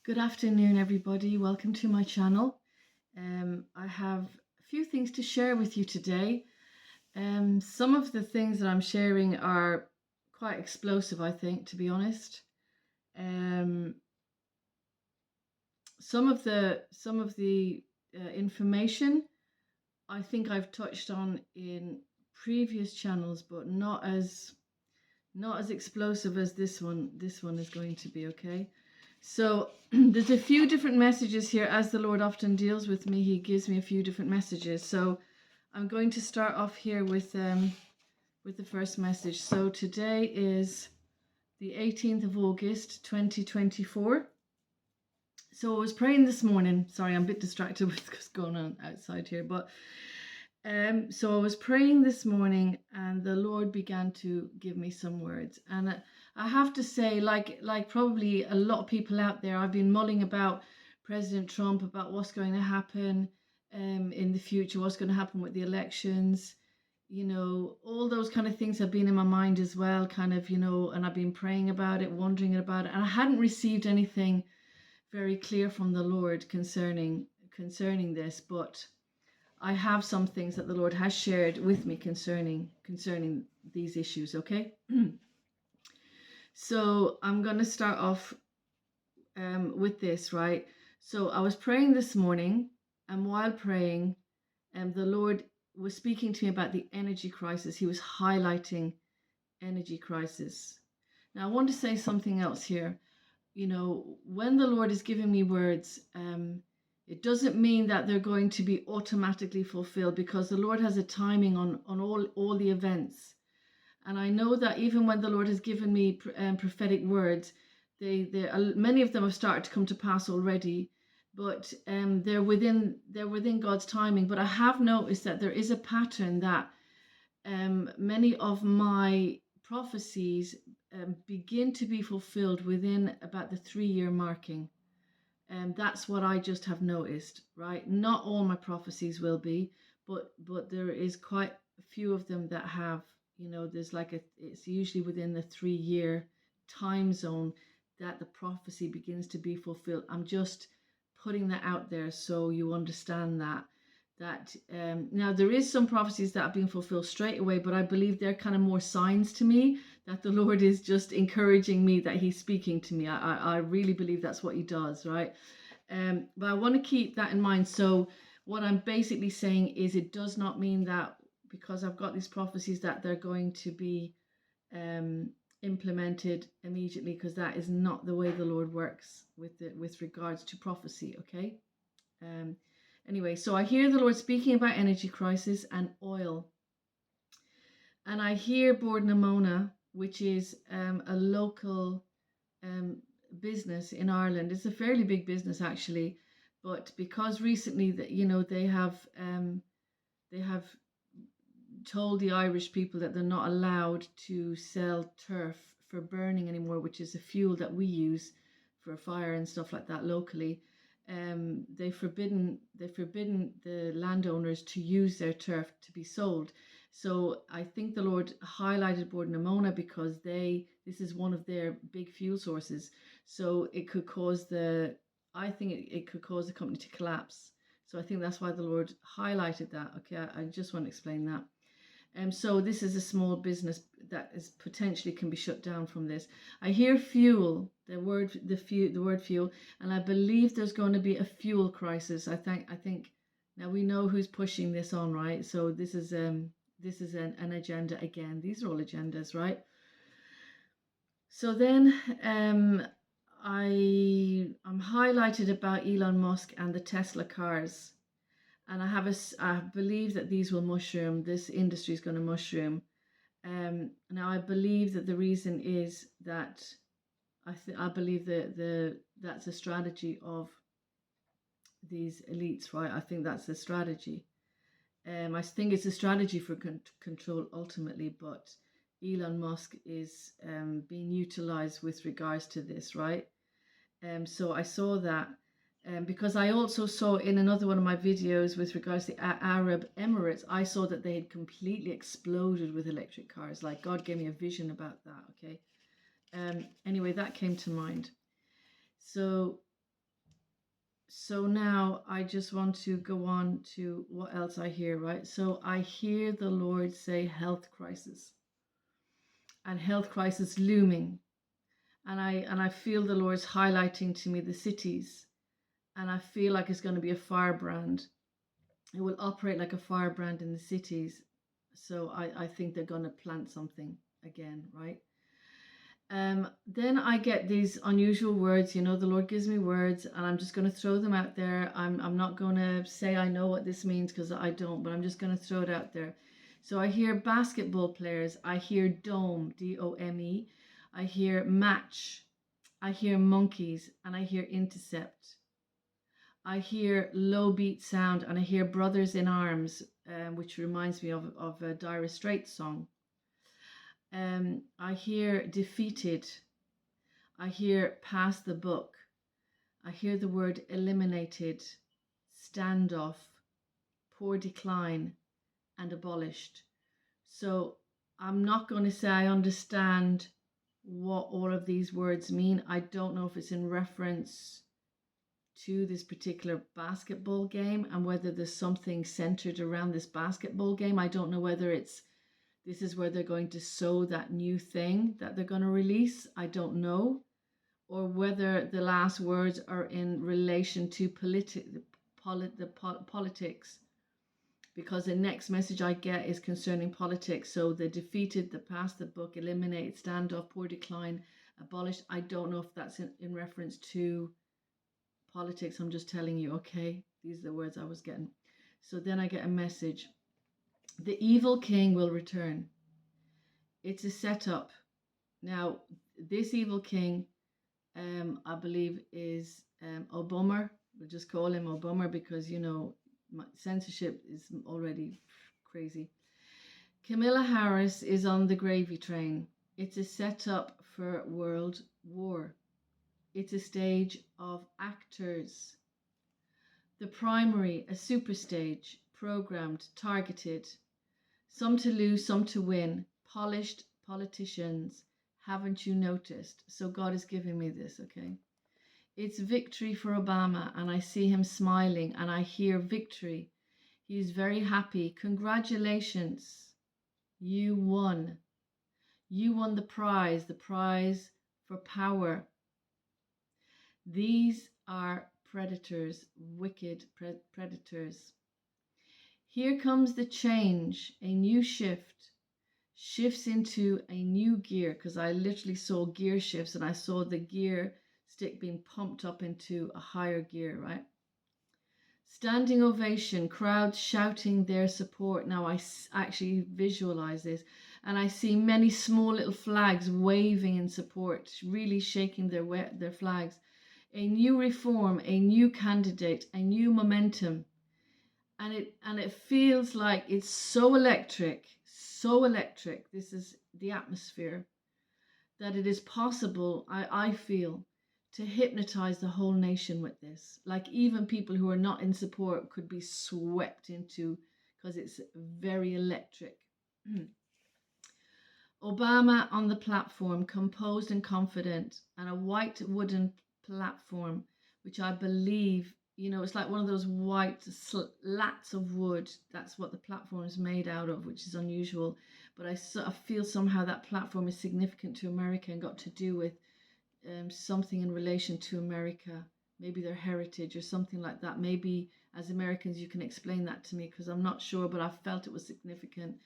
Good afternoon, everybody. Welcome to my channel. I have a few things to share with you today. Some of the things that I'm sharing are quite explosive, I think, to be honest. Some of the information I think I've touched on in previous channels, but not as explosive as this one. This one is going to be, okay? So there's a few different messages here. As the Lord often deals with me, he gives me a few different messages. So I'm going to start off here with the first message. So today is the 18th of August 2024. So I was praying this morning. Sorry, I'm a bit distracted with what's going on outside here, but so I was praying this morning and the Lord began to give me some words. And I have to say, like probably a lot of people out there, I've been mulling about President Trump, about what's going to happen in the future, what's going to happen with the elections. You know, all those kind of things have been in my mind as well, kind of, you know, and I've been praying about it, wondering about it. And I hadn't received anything very clear from the Lord concerning this, but I have some things that the Lord has shared with me concerning these issues, okay? So I'm going to start off with this, right? So I was praying this morning, and while praying, the Lord was speaking to me about the energy crisis. He was highlighting energy crisis. Now I want to say something else here. You know, when the Lord is giving me words, it doesn't mean that they're going to be automatically fulfilled, because the Lord has a timing on all the events. And I know that even when the Lord has given me prophetic words, many of them have started to come to pass already, but they're within God's timing. But I have noticed that there is a pattern that many of my prophecies begin to be fulfilled within about the 3-year marking. And that's what I just have noticed, right? Not all my prophecies will be, but there is quite a few of them that have, you know, there's it's usually within the 3-year time zone that the prophecy begins to be fulfilled. I'm just putting that out there so you understand that. Now there is some prophecies that are being fulfilled straight away, but I believe they're kind of more signs to me that the Lord is just encouraging me, that he's speaking to me. I really believe that's what he does, right? But I want to keep that in mind. So what I'm basically saying is, it does not mean that because I've got these prophecies that they're going to be implemented immediately, because that is not the way the Lord works with regards to prophecy, okay? Anyway, so I hear the Lord speaking about energy crisis and oil. And I hear Bord Namona, which is a local business in Ireland. It's a fairly big business actually, but because recently that, you know, they have told the Irish people that they're not allowed to sell turf for burning anymore, which is a fuel that we use for fire and stuff like that locally. They've forbidden the landowners to use their turf to be sold. So I think the Lord highlighted Bord Namona because this is one of their big fuel sources. So it could cause it could cause the company to collapse. So I think that's why the Lord highlighted that. Okay, I just want to explain that. So this is a small business that is potentially can be shut down from this. I hear fuel, the word fuel, and I believe there's going to be a fuel crisis. I think now we know who's pushing this on, right? So this is an agenda again. These are all agendas, right? So then I'm highlighted about Elon Musk and the Tesla cars. And I believe that these will mushroom. This industry is going to mushroom. Now I believe that the reason is that I believe that that's a strategy of these elites, right? I think that's a strategy. I think it's a strategy for control ultimately, but Elon Musk is being utilized with regards to this, right? So I saw that. Because I also saw in another one of my videos with regards to the Arab Emirates, I saw that they had completely exploded with electric cars. Like God gave me a vision about that, okay? Anyway, that came to mind. So So now I just want to go on to what else I hear, right? So I hear the Lord say health crisis, and health crisis looming. And I feel the Lord's highlighting to me the cities, and I feel like it's going to be a firebrand. It will operate like a firebrand in the cities. So I think they're going to plant something again, right? Then I get these unusual words. The Lord gives me words, and I'm just going to throw them out there. I'm not going to say I know what this means, because I don't, but I'm just going to throw it out there. So I hear basketball players. I hear dome, D-O-M-E. I hear match. I hear monkeys, and I hear intercept. I hear low beat sound, and I hear brothers in arms, which reminds me of a Dire Straits song. I hear defeated. I hear pass the book. I hear the word eliminated, standoff, poor decline, and abolished. So I'm not going to say I understand what all of these words mean. I don't know if it's in reference to this particular basketball game and whether there's something centered around this basketball game. I don't know whether this is where they're going to sow that new thing that they're going to release. I don't know. Or whether the last words are in relation to politics, because the next message I get is concerning politics. So the defeated, the past, the book, eliminate, standoff, poor decline, abolished. I don't know if that's in reference to politics. I'm just telling you, okay? These are the words I was getting. So then I get a message. The evil king will return. It's a setup. Now, this evil king, I believe, is Obama. We'll just call him Obama because, censorship is already crazy. Kamala Harris is on the gravy train. It's a setup for world war. It's a stage of actors. The primary, a super stage, programmed, targeted. Some to lose, some to win. Polished politicians. Haven't you noticed? So God is giving me this, okay? It's victory for Obama, and I see him smiling, and I hear victory. He's very happy. Congratulations. You won. You won the prize for power. These are predators, wicked predators. Here comes the change, a new shifts into a new gear, because I literally saw gear shifts, and I saw the gear stick being pumped up into a higher gear, right? Standing ovation, crowds shouting their support. Now I actually visualize this, and I see many small little flags waving in support, really shaking their flags. A new reform, a new candidate, a new momentum. And it feels like it's so electric. This is the atmosphere, that it is possible, I feel, to hypnotize the whole nation with this. Like even people who are not in support could be swept into, because it's very electric. Obama on the platform, composed and confident, and a white wooden platform, which I believe, it's like one of those white slats of wood. That's what the platform is made out of, which is unusual. But I feel somehow that platform is significant to America and got to do with something in relation to America, maybe their heritage or something like that. Maybe as Americans you can explain that to me, because I'm not sure, but I felt it was significant.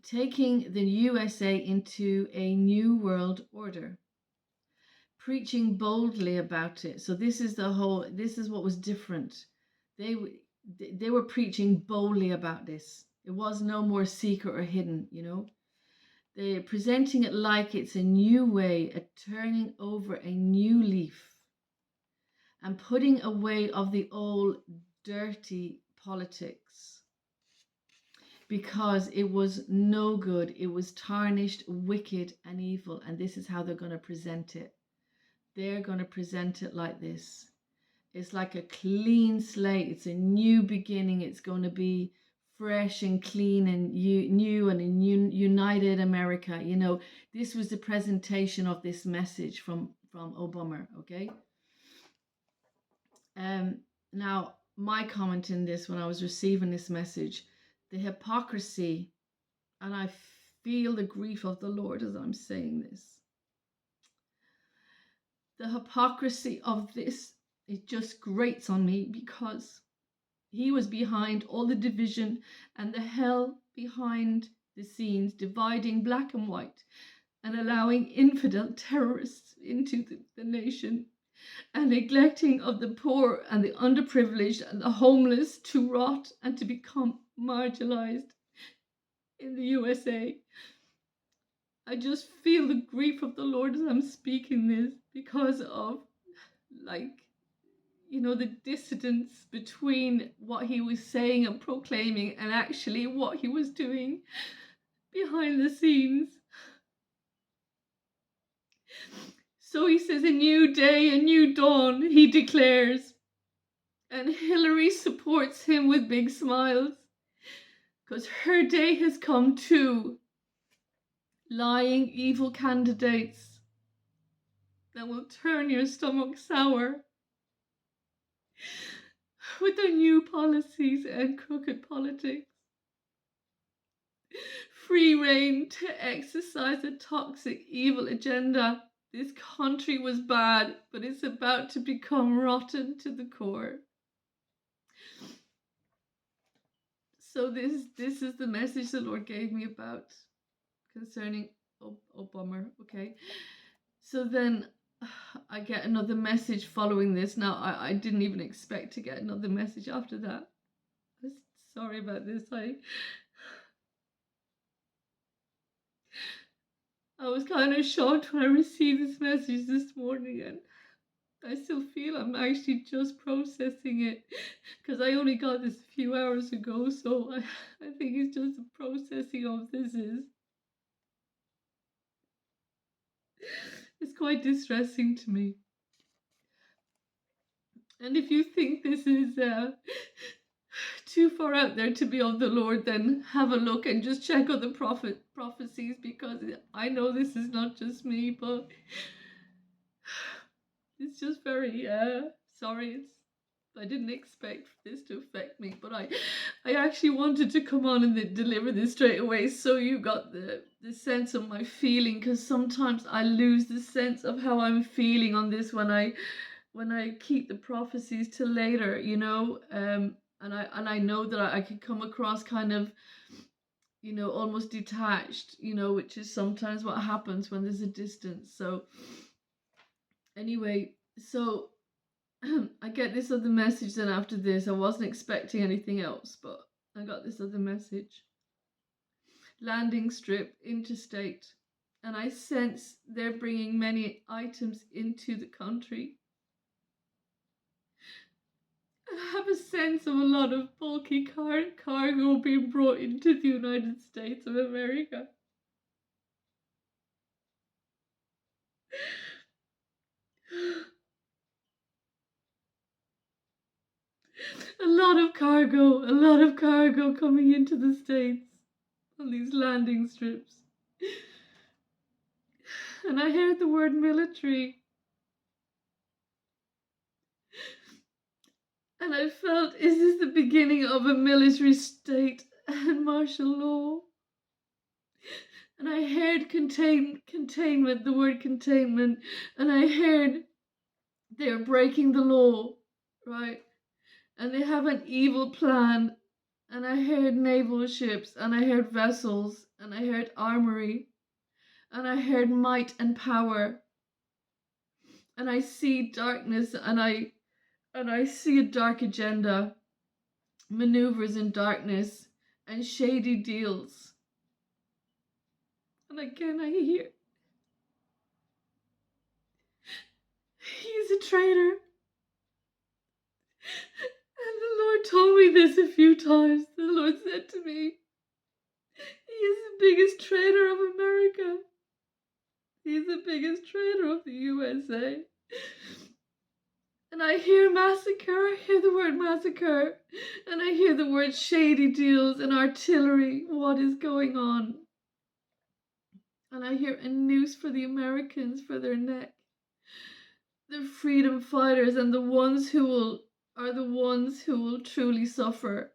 Taking the USA into a new world order, preaching boldly about it. So this is what was different. They were preaching boldly about this. It was no more secret or hidden, They're presenting it like it's a new way, a turning over a new leaf, and putting away of the old dirty politics, because it was no good. It was tarnished, wicked, and evil. And this is how they're going to present it. They're going to present it like this. It's like a clean slate. It's a new beginning. It's going to be fresh and clean and new and a united America. This was the presentation of this message from Obama, okay? Now, my comment in this when I was receiving this message, the hypocrisy, and I feel the grief of the Lord as I'm saying this. The hypocrisy of this, it just grates on me, because he was behind all the division and the hell behind the scenes, dividing black and white and allowing infidel terrorists into the nation, and neglecting of the poor and the underprivileged and the homeless to rot and to become marginalized in the USA. I just feel the grief of the Lord as I'm speaking this, because of, like, the dissidence between what he was saying and proclaiming and actually what he was doing behind the scenes. So he says, a new day, a new dawn, he declares. And Hillary supports him with big smiles, because her day has come too. Lying, evil candidates that will turn your stomach sour with their new policies and crooked politics. Free reign to exercise a toxic, evil agenda. This country was bad, but it's about to become rotten to the core. So this is the message the Lord gave me about concerning Obama. Okay, so then I get another message following this. Now I didn't even expect to get another message after that. Sorry about this. I was kind of shocked when I received this message this morning, and I still feel I'm actually just processing it, because I only got this a few hours ago, so I think it's just the processing of this is. It's quite distressing to me. And if you think this is too far out there to be of the Lord, then have a look and just check out the prophecies, because I know this is not just me, but it's just very sorry. I didn't expect this to affect me, but I actually wanted to come on and deliver this straight away, so you got the sense of my feeling, because sometimes I lose the sense of how I'm feeling on this when I keep the prophecies till later, and I know that I could come across kind of, almost detached, which is sometimes what happens when there's a distance. So anyway, so I get this other message. Then after this, I wasn't expecting anything else, but I got this other message. Landing strip, interstate, and I sense they're bringing many items into the country. I have a sense of a lot of bulky cargo being brought into the United States of America. A lot of cargo coming into the States on these landing strips. And I heard the word military. And I felt, is this the beginning of a military state and martial law? And I heard containment, the word containment. And I heard they're breaking the law, right? And they have an evil plan. And I heard naval ships, and I heard vessels, and I heard armory, and I heard might and power. And I see darkness, and I see a dark agenda, maneuvers in darkness, and shady deals. And again I hear, he's a traitor. And the Lord told me this a few times. The Lord said to me, he is the biggest traitor of America. He's the biggest traitor of the USA. And I hear massacre, I hear the word massacre, and I hear the word shady deals and artillery. What is going on? And I hear a noose for the Americans for their neck. The freedom fighters and the ones who will are the ones who will truly suffer.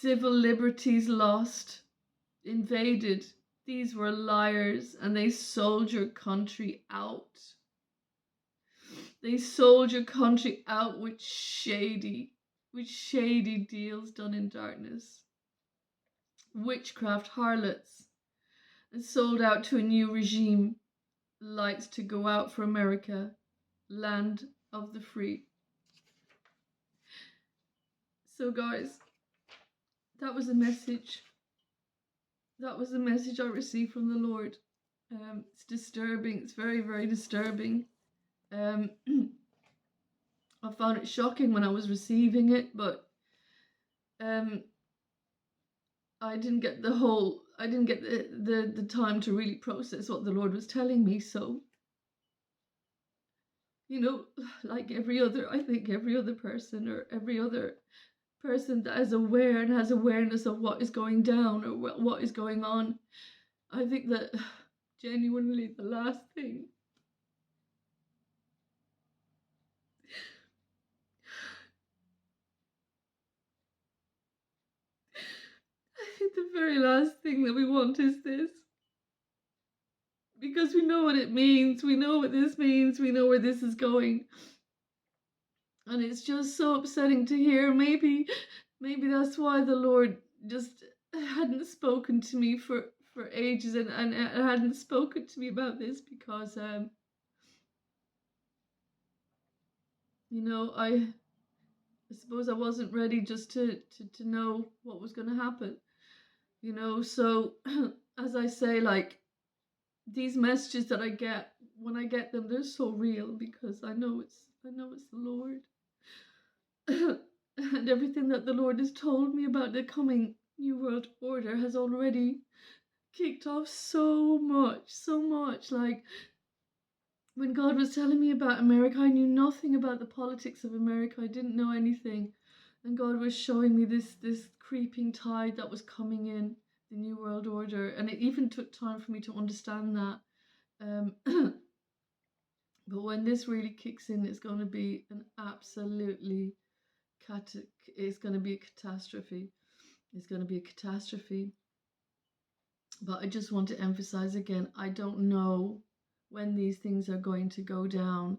Civil liberties lost, invaded. These were liars, and they sold your country out. They sold your country out with shady deals done in darkness. Witchcraft harlots, and sold out to a new regime. Lights to go out for America, land of the free. So guys, that was a message. That was the message I received from the Lord. It's disturbing. It's very, very disturbing. I found it shocking when I was receiving it, but I didn't get the time to really process what the Lord was telling me. So, like I think every other person, or every other person that is aware and has awareness of what is going down or what is going on, I think that genuinely the last thing I think the very last thing that we want is this. Because we know what it means. We know what this means. We know where this is going. And it's just so upsetting to hear. Maybe that's why the Lord just hadn't spoken to me for ages and hadn't spoken to me about this, because I suppose I wasn't ready just to know what was going to happen. So as I say, like, these messages that I get, when I get them, they're so real, because I know it's the Lord. And everything that the Lord has told me about the coming New World Order has already kicked off so much. Like, when God was telling me about America, I knew nothing about the politics of America. I didn't know anything. And God was showing me this creeping tide that was coming in, the New World Order. And it even took time for me to understand that. But when this really kicks in, it's going to be an absolutely it's going to be a catastrophe. It's going to be a catastrophe. But I just want to emphasize again, I don't know when these things are going to go down.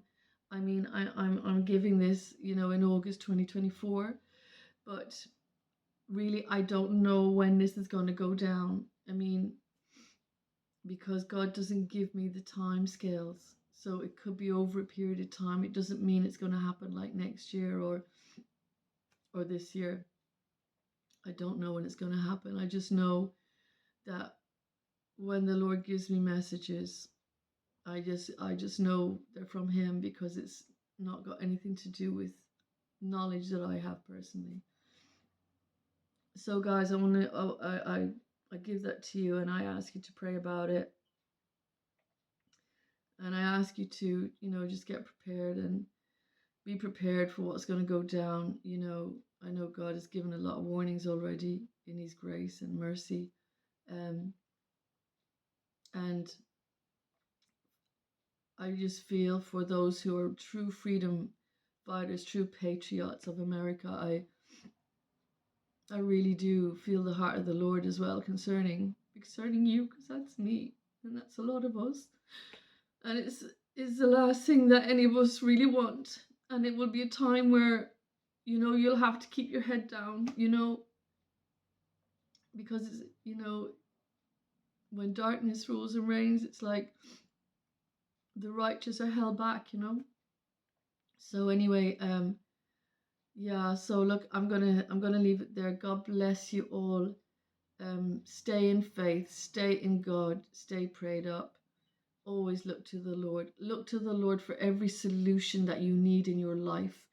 I mean, I'm giving this, in August 2024, but really I don't know when this is going to go down. I mean, because God doesn't give me the time scales. So it could be over a period of time. It doesn't mean it's going to happen like next year or this year. I don't know when it's going to happen. I just know that when the Lord gives me messages, I just know they're from Him, because it's not got anything to do with knowledge that I have personally. So guys, I give that to you, and I ask you to pray about it. And I ask you to, just get prepared and be prepared for what's going to go down. I know God has given a lot of warnings already in His grace and mercy. And I just feel for those who are true freedom fighters, true patriots of America. I really do feel the heart of the Lord as well concerning you, because that's me, and that's a lot of us. And it's the last thing that any of us really want. And it will be a time where, you'll have to keep your head down, because it's, when darkness rules and reigns, it's like the righteous are held back, So anyway, yeah, so look, I'm gonna leave it there. God bless you all. Stay in faith, stay in God, stay prayed up. Always look to the Lord. Look to the Lord for every solution that you need in your life.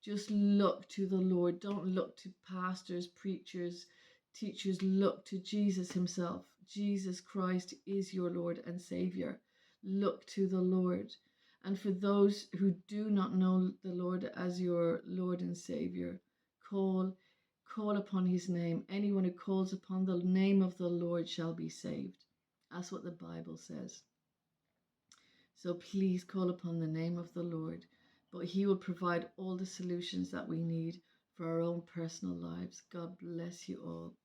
Just look to the Lord. Don't look to pastors, preachers, teachers. Look to Jesus Himself. Jesus Christ is your Lord and Savior. Look to the Lord. And for those who do not know the Lord as your Lord and Savior, call upon His name. Anyone who calls upon the name of the Lord shall be saved. That's what the Bible says. So please call upon the name of the Lord. but He will provide all the solutions that we need for our own personal lives. God bless you all.